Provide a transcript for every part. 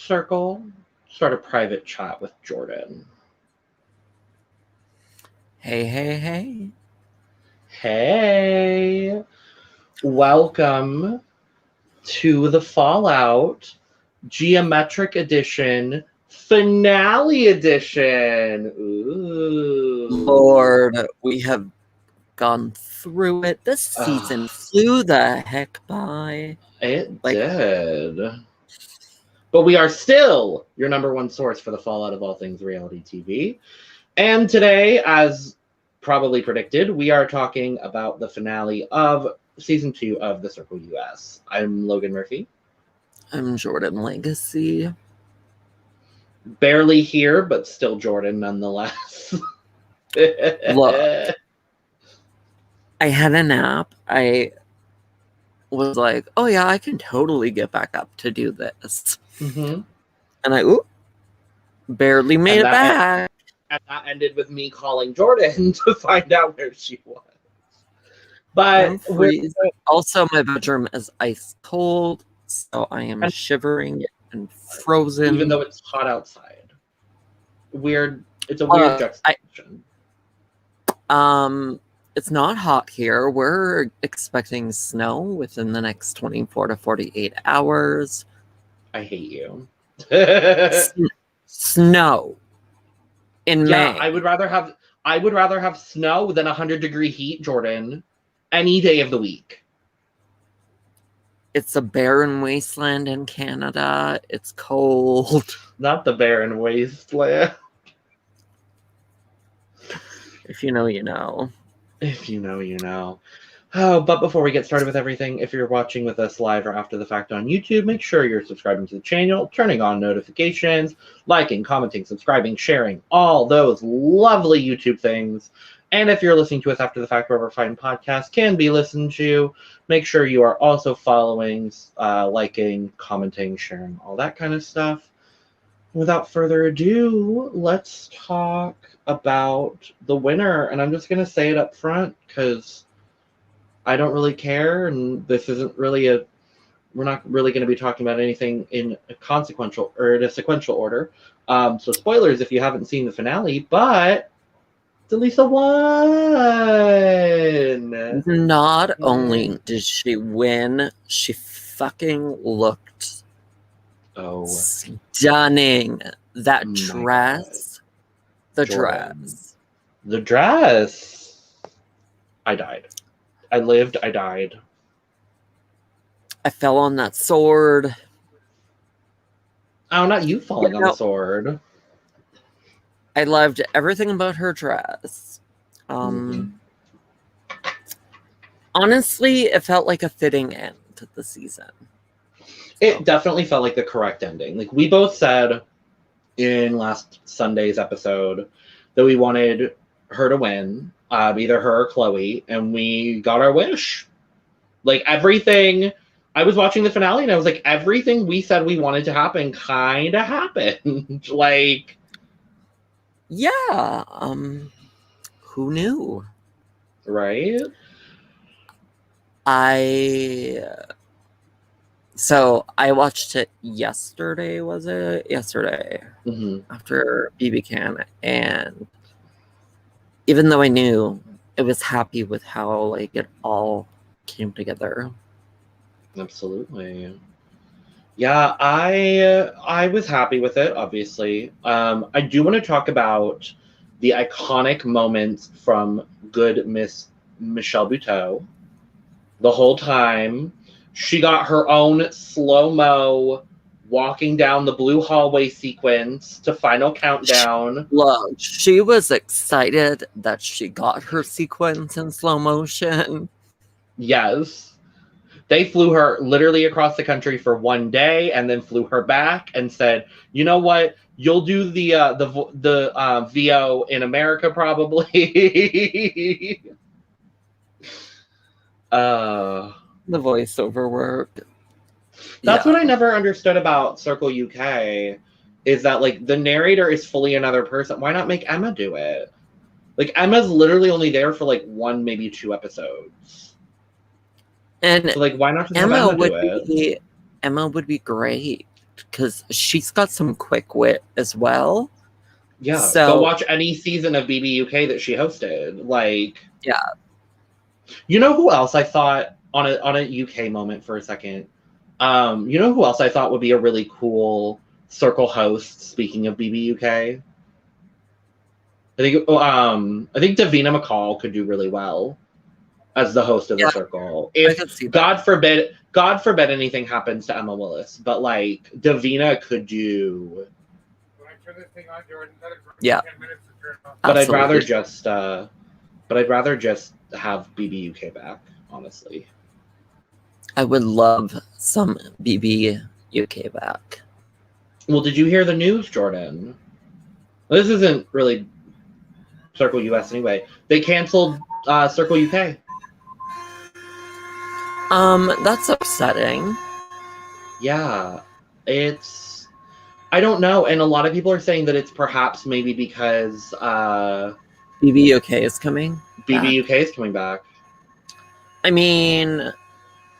circle, start a private chat with Jordyn. Hey, hey, hey. Hey. Welcome to the Fallout Geometric Edition Finale Edition. Ooh. Lord, we have gone through it. This season flew the heck by. It did. But we are still your number one source for the fallout of all things reality TV. And today, as probably predicted, we are talking about the finale of Season 2 of The Circle US. I'm Logan Murphy. I'm Jordyn Lagace. Barely here, but still Jordyn nonetheless. Look, I had a nap. I was like, oh yeah, I can totally get back up to do this. Mm-hmm. And I barely made it back. And that ended with me calling Jordyn to find out where she was. But also, my bedroom is ice cold, so I am shivering and frozen. Even though it's hot outside. Weird. It's a weird juxtaposition. It's not hot here. We're expecting snow within the next 24 to 48 hours. I hate you. Snow in May. I would rather have snow than 100-degree heat, Jordyn. Any day of the week. It's a barren wasteland in Canada. It's cold. Not the barren wasteland. If you know, you know. If you know, you know. Oh, but before we get started with everything, if you're watching with us live or after the fact on YouTube, make sure you're subscribing to the channel, turning on notifications, liking, commenting, subscribing, sharing, all those lovely YouTube things. And if you're listening to us after the fact, wherever fine podcasts can be listened to, make sure you are also following, liking, commenting, sharing, all that kind of stuff. Without further ado, let's talk about the winner. And I'm just going to say it up front because I don't really care. And this isn't really we're not really going to be talking about anything in a consequential or in a sequential order. So spoilers if you haven't seen the finale, but Delisa won. Not only did she win, she fucking looked stunning. That dress. The dress. The dress. I died. I lived, I died. I fell on that sword. Oh, not you falling on the sword. I loved everything about her dress. Honestly, it felt like a fitting end to the season. It definitely felt like the correct ending. Like we both said in last Sunday's episode that we wanted her to win, either her or Chloe, and we got our wish. Like everything, I was watching the finale and I was like, everything we said we wanted to happen kind of happened. Like, yeah, who knew? Right? So I watched it yesterday, was it? Yesterday. After BB Can. And even though I knew, I was happy with how like it all came together. Absolutely. Yeah, I was happy with it, obviously. I do want to talk about the iconic moments from good Miss Michelle Buteau. The whole time, she got her own slow-mo walking down the blue hallway sequence to Final Countdown. Look, she was excited that she got her sequence in slow motion. Yes. They flew her literally across the country for one day and then flew her back and said, you know what? You'll do the VO in America probably. The voiceover work. That's what I never understood about Circle UK is that like the narrator is fully another person. Why not make Emma do it? Like Emma's literally only there for like 1, maybe 2 episodes. And so, like, why not just have Emma do it? Emma would be great. because she's got some quick wit as well. Yeah, so go watch any season of BBUK that she hosted. Like, yeah. You know who else I thought on a UK moment for a second? You know who else I thought would be a really cool circle host? Speaking of BBUK, I think Davina McCall could do really well as the host of the circle. If I could see that. God forbid anything happens to Emma Willis, but like Davina could do. When I turn this thing on, Jordyn, let it run 10 minutes to turn on. But I'd rather just have BBUK back, honestly. I would love some BBUK back. Well, did you hear the news, Jordyn? This isn't really Circle US anyway. They canceled Circle UK. That's upsetting. Yeah, I don't know, and a lot of people are saying that it's perhaps maybe because BBUK is coming. BBUK is coming back. I mean,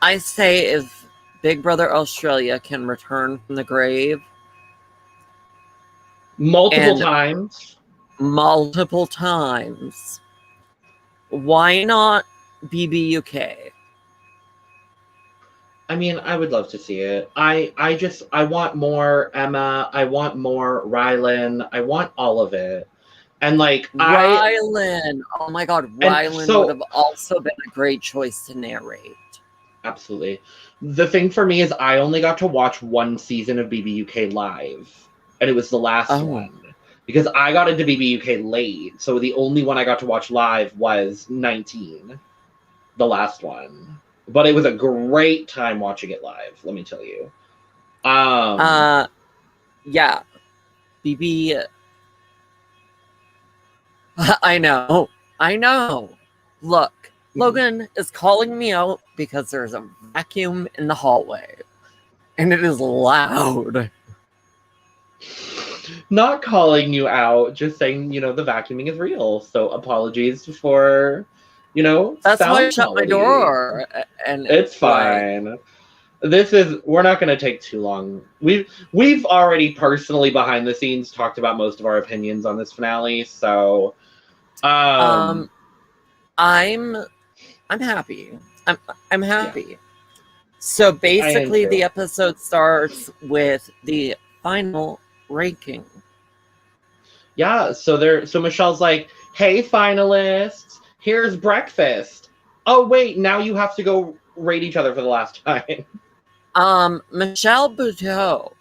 I say if Big Brother Australia can return from the grave multiple times, why not BBUK? I mean, I would love to see it. I want more Emma. I want more Rylan. I want all of it. And like Rylan, oh my god, Rylan would have also been a great choice to narrate. Absolutely. The thing for me is I only got to watch one season of BBUK live, and it was the last one because I got into BBUK late. So the only one I got to watch live was 19, the last one. But it was a great time watching it live, let me tell you. Yeah. BB. I know. Look, Logan is calling me out because there's a vacuum in the hallway. And it is loud. Not calling you out, just saying, the vacuuming is real. So apologies for, that's why I shut my door. And it's fine. We're not going to take too long. We've already personally behind the scenes talked about most of our opinions on this finale. So, I'm happy. I'm happy. Yeah. So basically the episode starts with the final ranking. Yeah, so Michelle's like, "Hey finalists, here's breakfast." Oh wait, now you have to go rate each other for the last time. Michelle Buteau.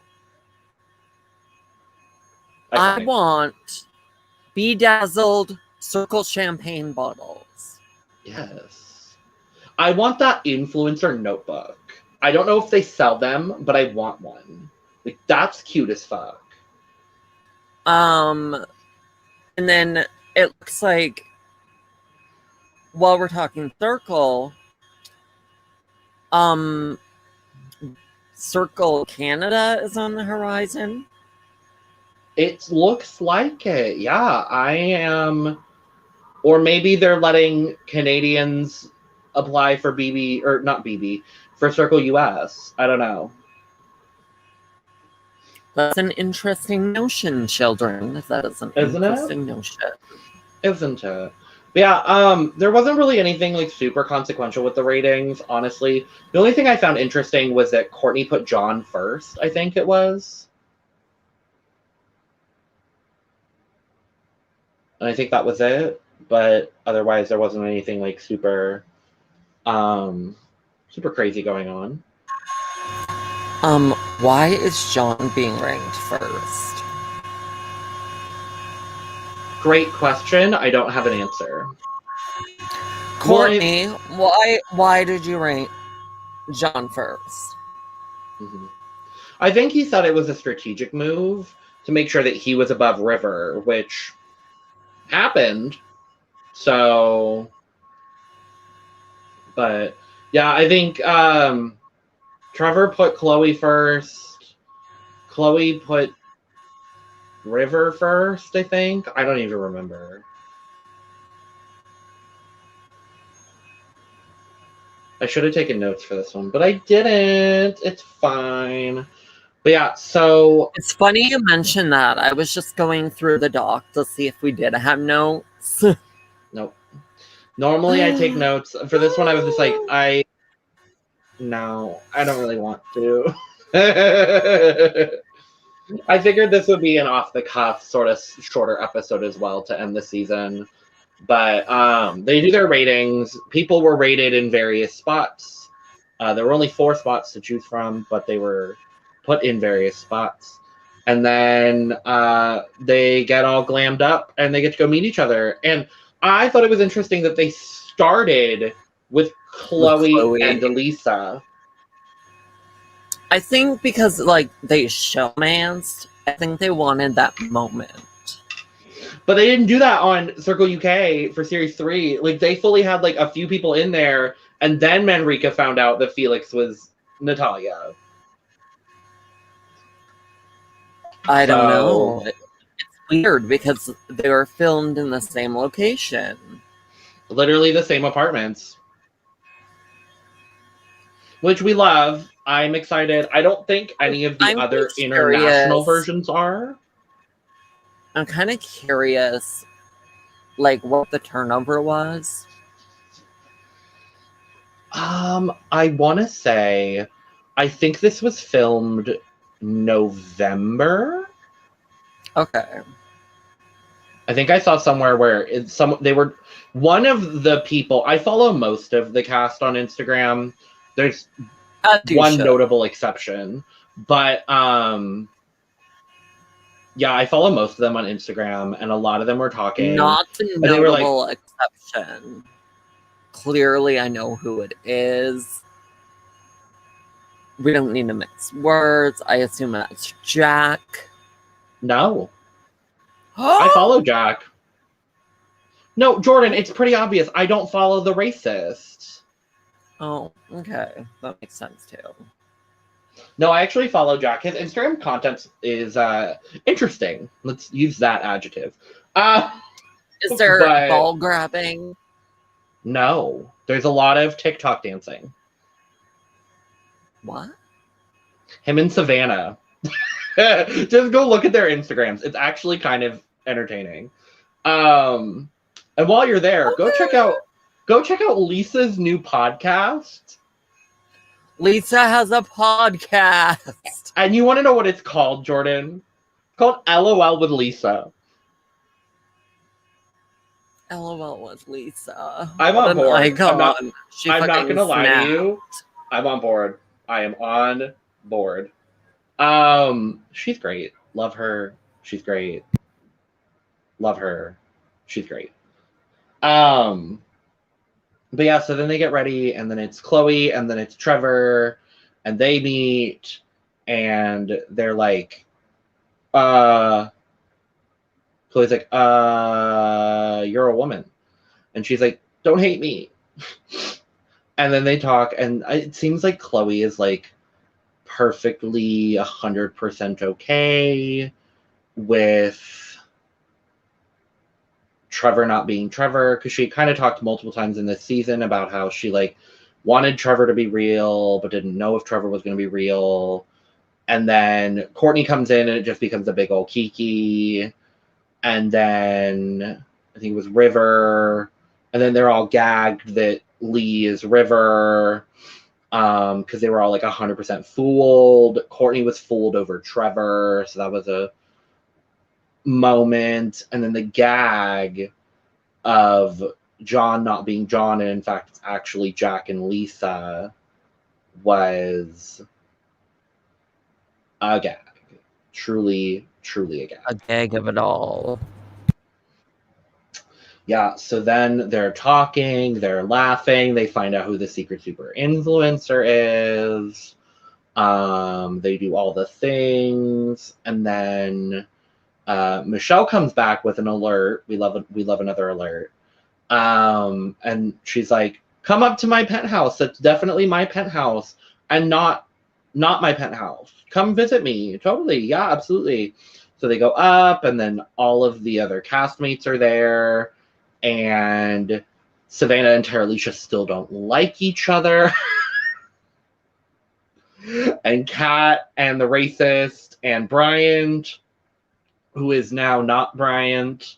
I want bedazzled circle champagne bottles. Yes. I want that influencer notebook. I don't know if they sell them, but I want one. Like, that's cute as fuck. And then it looks like while we're talking circle, Circle Canada is on the horizon. It looks like it. Yeah, I am. Or maybe they're letting Canadians apply for BB, or not BB, for Circle US. I don't know. That's an interesting notion, children. That is an interesting notion. Isn't it? But yeah, there wasn't really anything like super consequential with the ratings, honestly. The only thing I found interesting was that Courtney put John first, I think it was. And I think that was it. But otherwise there wasn't anything like super crazy going on. Why is John being ranked first? Great question. I don't have an answer. Courtney, why did you rank John first? Mm-hmm. I think he thought it was a strategic move to make sure that he was above River, which happened. So, but yeah, I think Trevor put Chloe first. Chloe put River first, I think. I don't even remember. I should have taken notes for this one, but I didn't. It's fine. But yeah, so it's funny you mentioned that. I was just going through the doc to see if we did have notes. Nope. Normally I take notes. For this one, I was just like, no, I don't really want to. I figured this would be an off-the-cuff sort of shorter episode as well to end the season. But they do their ratings. People were rated in various spots. There were only 4 spots to choose from, but they were put in various spots. And then they get all glammed up and they get to go meet each other. And I thought it was interesting that they started with Chloe and Elisa. I think because, like, they showmanced, I think they wanted that moment. But they didn't do that on Circle UK for Series 3. Like, they fully had, like, a few people in there, and then Manrika found out that Felix was Natalia. I don't know. It's weird because they were filmed in the same location. Literally the same apartments. Which we love. I'm excited. I don't think any of the other international versions are. I'm kind of curious, like, what the turnover was. I want to say, I think this was filmed November. Okay. I think I saw somewhere where they were one of the people. I follow most of the cast on Instagram. There's one notable exception, but yeah, I follow most of them on Instagram, and a lot of them were talking. Not a notable exception. Clearly, I know who it is. We don't need to mix words. I assume that's Jack. No. I follow Jack. No, Jordyn, it's pretty obvious. I don't follow the racist. Oh, okay. That makes sense, too. No, I actually follow Jack. His Instagram content is interesting. Let's use that adjective. Is there ball grabbing? No. There's a lot of TikTok dancing. What? Him and Savannah. Just go look at their Instagrams. It's actually kind of entertaining. And while you're there, go check out Lisa's new podcast. Lisa has a podcast. And you want to know what it's called, Jordyn? It's called LOL with Lisa. LOL with Lisa. I'm on board. I'm not going to lie to you. I'm on board. I am on board. She's great. Love her. She's great. Love her. She's great. But yeah, so then they get ready, and then it's Chloe, and then it's Trevor, and they meet, and they're like, Chloe's like, you're a woman. And she's like, don't hate me. And then they talk, and it seems like Chloe is like perfectly 100% okay with Trevor not being Trevor, because she kind of talked multiple times in this season about how she like wanted Trevor to be real but didn't know if Trevor was going to be real. And then Courtney comes in and it just becomes a big old kiki. And then I think it was River, and then they're all gagged that Lee is River because they were all like 100% fooled. Courtney was fooled over Trevor, so that was a moment. And then the gag of John not being John, and in fact it's actually Jack and Lisa, was a gag. Truly a gag. A gag of it all. Yeah, so then they're talking, they're laughing, they find out who the secret super influencer is. They do all the things, and then Michelle comes back with an alert. We love another alert. And she's like, come up to my penthouse. That's definitely my penthouse, and not my penthouse. Come visit me. Totally. Yeah, absolutely. So they go up, and then all of the other castmates are there, and Savannah and Terralisha still don't like each other. and Kat and the racist and Bryant, who is now not Bryant.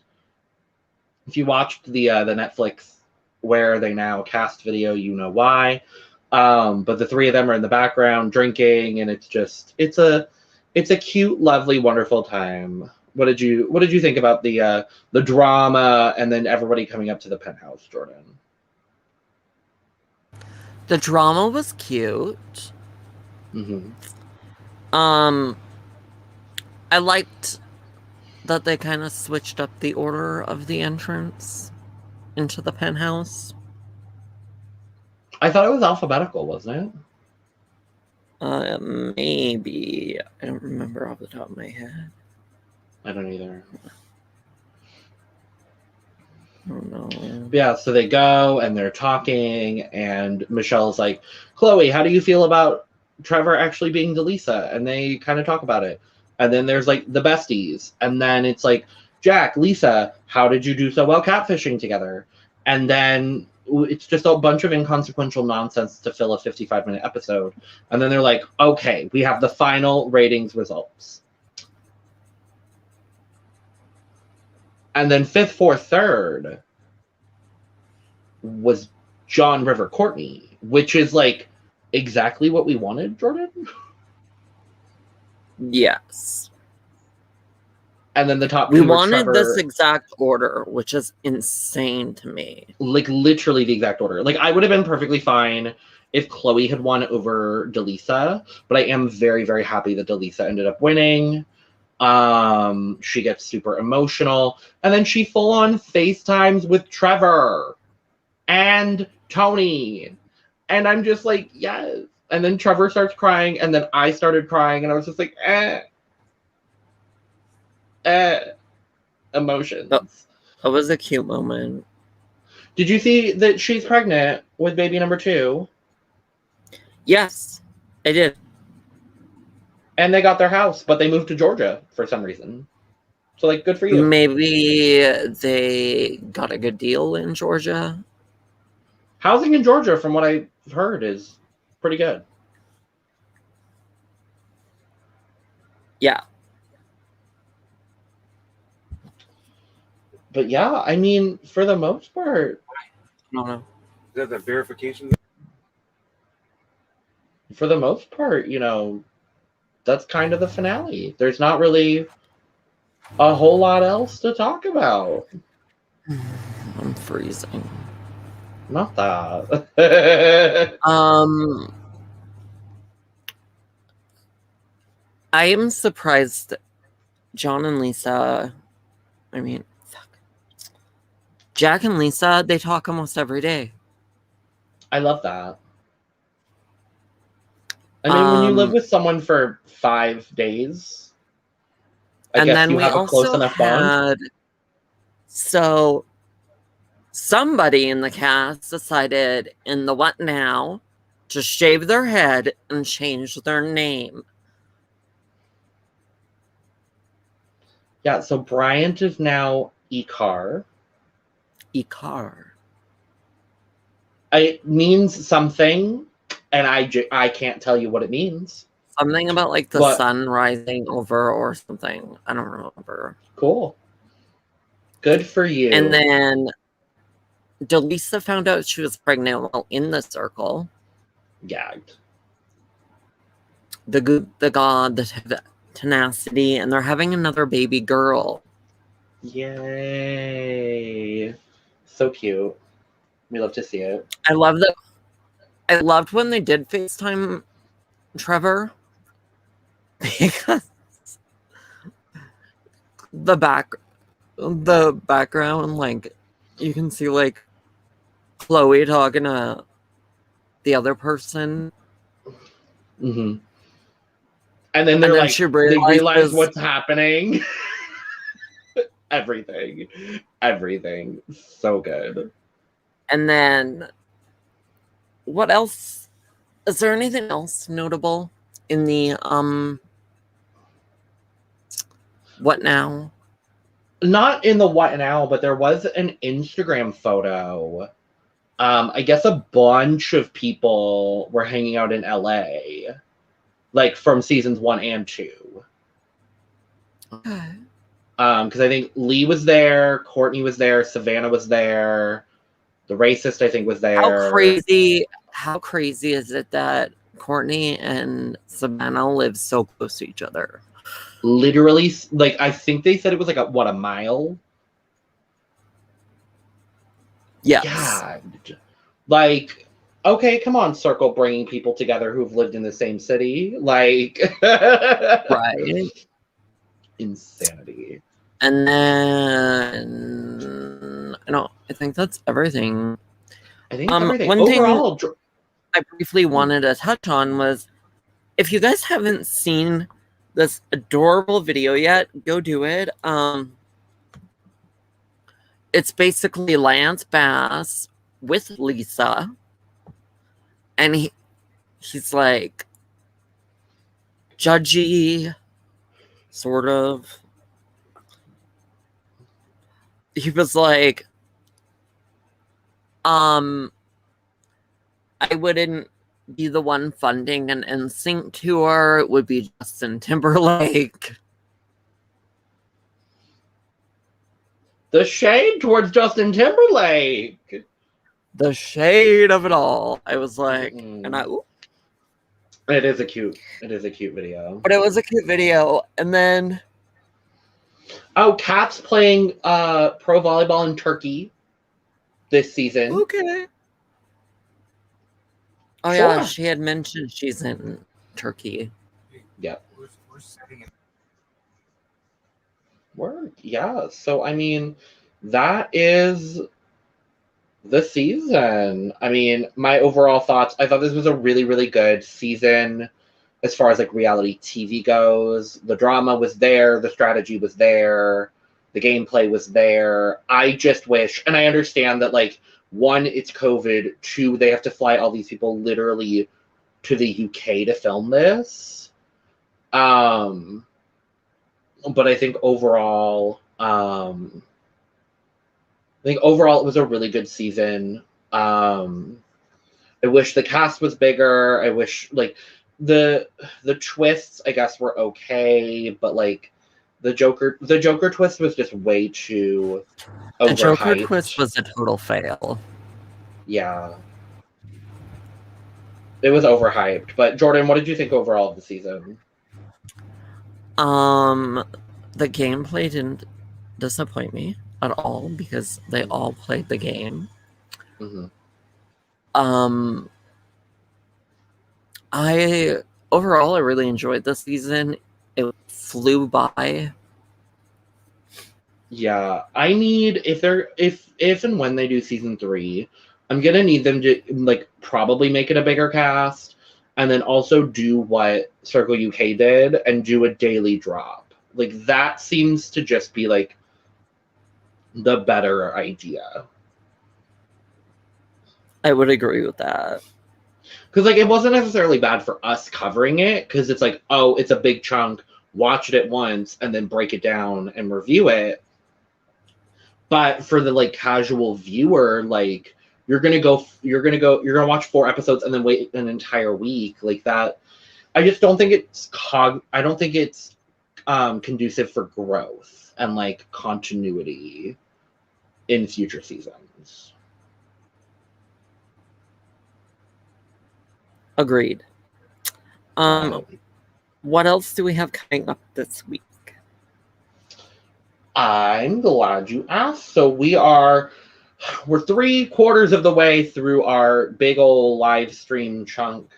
If you watched the Netflix Where Are They Now cast video, you know why. But the three of them are in the background drinking, and it's a cute, lovely, wonderful time. What did you think about the drama and then everybody coming up to the penthouse, Jordyn? The drama was cute. Mm-hmm. I liked that they kind of switched up the order of the entrance into the penthouse. I thought it was alphabetical, wasn't it? Maybe. I don't remember off the top of my head. I don't either. I don't know. Yeah, so they go and they're talking, and Michelle's like, Chloe, how do you feel about Trevor actually being Delisa? And they kind of talk about it. And then there's like the besties. And then it's like, Jack, Lisa, how did you do so well catfishing together? And then it's just a bunch of inconsequential nonsense to fill a 55-minute episode. And then they're like, okay, we have the final ratings results. And then 5th, 4th, 3rd was John River Courtney, which is like exactly what we wanted, Jordyn. Yes. And then the top we two wanted Trevor, this exact order, which is insane to me. Like literally the exact order. Like I would have been perfectly fine if Chloe had won over Delisa, but I am very, very happy that Delisa ended up winning. She gets super emotional, and then she full on FaceTimes with Trevor and Tony, and I'm just like, yes. And then Trevor starts crying, and then I started crying, and I was just like, emotions. It was a cute moment. Did you see that she's pregnant with baby number 2? Yes, I did. And they got their house, but they moved to Georgia for some reason. So, like, good for you. Maybe they got a good deal in Georgia. Housing in Georgia, from what I've heard, is pretty good. Yeah. But yeah, I mean, for the most part. No. Is that the verification? For the most part, you know, that's kind of the finale. There's not really a whole lot else to talk about. I'm freezing. Not that. I am surprised John and Lisa, Jack and Lisa, they talk almost every day. I love that. I mean, when you live with someone for 5 days, I guess you have a close enough bond. So somebody in the cast decided in the What Now to shave their head and change their name. Yeah, so Bryant is now Ikar. Ikar. It means something, and I can't tell you what it means. Something about like the sun rising over or something. I don't remember. Cool. Good for you. And then Delisa found out she was pregnant while in the circle. Gagged. The god, the tenacity, and they're having another baby girl. Yay. So cute. We love to see it. I loved when they did FaceTime Trevor, because the background, like, you can see like Chloe talking to the other person. Mm-hmm. And then they're like, they realize what's happening. Everything. So good. And then, what else? Is there anything else notable in the What Now? Not in the What Now, but there was an Instagram photo. I guess a bunch of people were hanging out in LA. like from seasons 1 and 2. Okay. Because I think Lee was there, Courtney was there, Savannah was there, the racist I think was there. How crazy is it that Courtney and Savannah live so close to each other? Literally, like, I think they said it was like a mile? Yes. God. Like, okay, come on, circle bringing people together who've lived in the same city. Like, right. Insanity. And then, I think that's everything. I think everything. One overall, thing I briefly wanted to touch on was, if you guys haven't seen this adorable video yet, go do it. It's basically Lance Bass with Lisa, and he's like judgy, sort of. He was like, I wouldn't be the one funding an NSYNC tour. It would be Justin Timberlake. The shade towards Justin Timberlake. The shade of it all. I was like, It is a cute video. But it was a cute video. And then, Kat's playing pro volleyball in Turkey this season. Okay. Oh, sure. Yeah, she had mentioned she's in Turkey. Yep. We're setting it. Word. Yeah. So, I mean, that is the season. I mean, my overall thoughts, I thought this was a really, really good season as far as like reality TV goes. The drama was there, the strategy was there, the gameplay was there. I just wish, and I understand that, like, 1, it's COVID, 2, they have to fly all these people literally to the UK to film this. But I think overall, it was a really good season. I wish the cast was bigger. I wish, like, the twists, I guess, were okay, but like the Joker twist was just way too overhyped. The Joker twist was a total fail. Yeah. It was overhyped. But Jordyn, what did you think overall of the season? The gameplay didn't disappoint me at all because they all played the game. Mm-hmm. I really enjoyed the season. It flew by. Yeah, I need, if and when they do season 3, I'm gonna need them to, like, probably make it a bigger cast, and then also do what Circle UK did and do a daily drop. Like, that seems to just be like the better idea. I would agree with that. Because, like, it wasn't necessarily bad for us covering it, because it's like, oh, it's a big chunk, watch it at once, and then break it down and review it. But for the, like, casual viewer, like, you're gonna watch 4 episodes and then wait an entire week. Like, that, I just don't think it's conducive for growth and, like, continuity in future seasons. Agreed. What else do we have coming up this week? I'm glad you asked. So we're 3/4 of the way through our big old live stream chunk.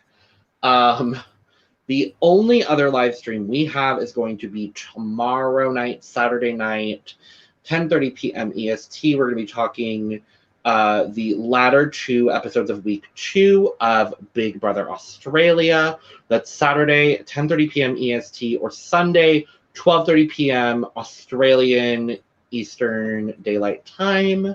The only other live stream we have is going to be tomorrow night, Saturday night, 10:30 p.m. EST. We're going to be talking the latter 2 episodes of week 2 of Big Brother Australia. That's Saturday, 10:30 p.m. EST, or Sunday, 12:30 p.m. Australian Eastern Daylight Time.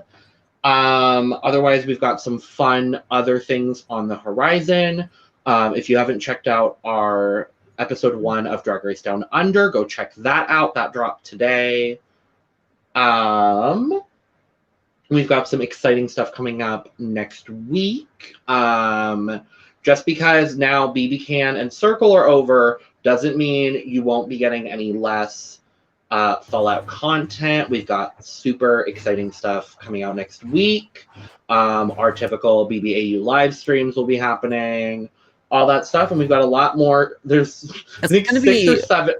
Otherwise, we've got some fun other things on the horizon. If you haven't checked out our episode 1 of Drag Race Down Under, go check that out. That dropped today. We've got some exciting stuff coming up next week. Just because now BB Can and Circle are over doesn't mean you won't be getting any less Fallout content. We've got super exciting stuff coming out next week. Our typical BBAU live streams will be happening, all that stuff, and we've got a lot more. There's I think 6 or 7.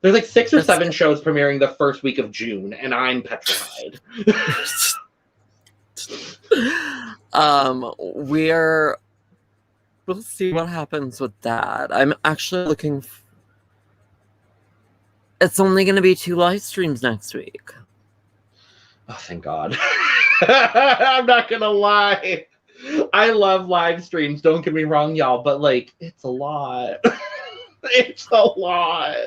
There's like 6 or 7 shows premiering the first week of June, and I'm petrified. We'll see what happens with that. I'm actually looking. It's only going to be 2 live streams next week. Oh, thank God. I'm not going to lie. I love live streams, don't get me wrong, y'all, but like, it's a lot. It's a lot.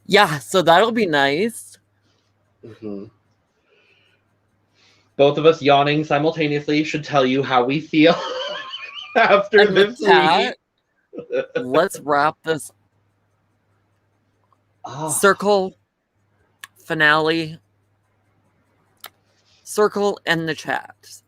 Yeah, so that'll be nice. Mm-hmm. Both of us yawning simultaneously should tell you how we feel after this week. Let's wrap this Circle finale. Circle and the chat.